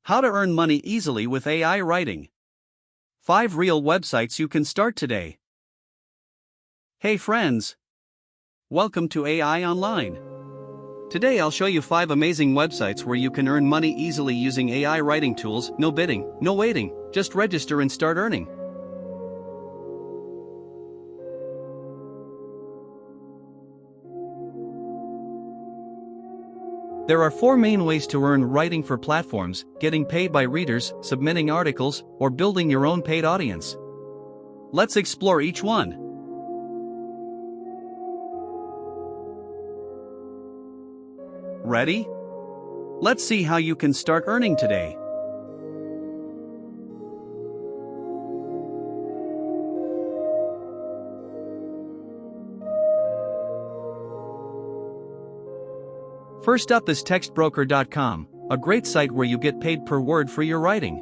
How to earn money easily with AI writing. 5 real websites you can start today. Hey friends! Welcome to AI Online. Today I'll show you 5 amazing websites where you can earn money easily using AI writing tools. No bidding, no waiting, just register and start earning. There are 4 main ways to earn writing for platforms: getting paid by readers, submitting articles, or building your own paid audience. Let's explore each one. Ready? Let's see how you can start earning today. First up is Textbroker.com, a great site where you get paid per word for your writing.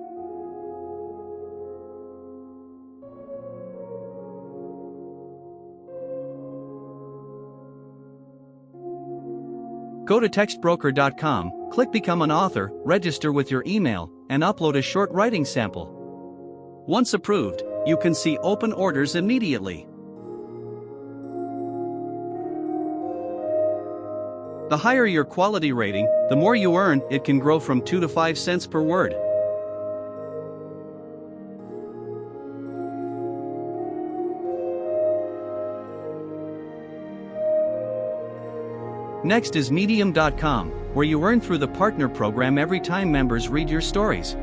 Go to Textbroker.com, click Become an Author, register with your email, and upload a short writing sample. Once approved, you can see open orders immediately. The higher your quality rating, the more you earn. It can grow from 2 to 5 cents per word. Next is Medium.com, where you earn through the partner program every time members read your stories.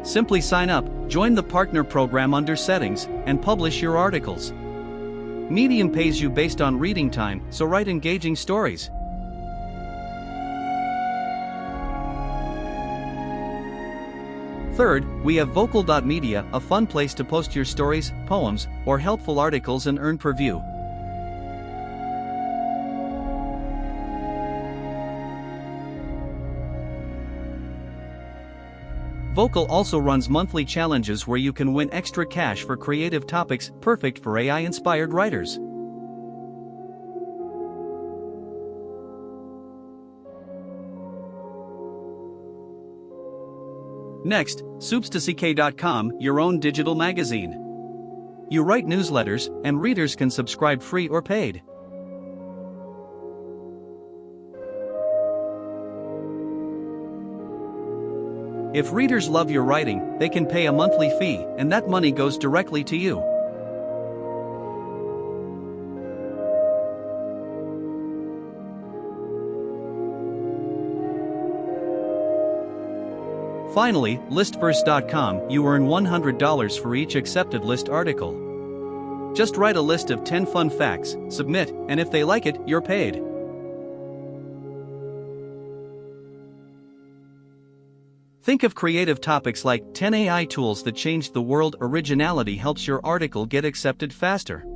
Simply sign up, join the partner program under Settings, and publish your articles. Medium pays you based on reading time, so write engaging stories. Third, we have Vocal.media, a fun place to post your stories, poems, or helpful articles and earn per view. Vocal also runs monthly challenges where you can win extra cash for creative topics, perfect for AI-inspired writers. Next, Substack.com, your own digital magazine. You write newsletters, and readers can subscribe free or paid. If readers love your writing, they can pay a monthly fee, and that money goes directly to you. Finally, Listverse.com, you earn $100 for each accepted list article. Just write a list of 10 fun facts, submit, and if they like it, you're paid. Think of creative topics like 10 AI tools that changed the world. Originality helps your article get accepted faster.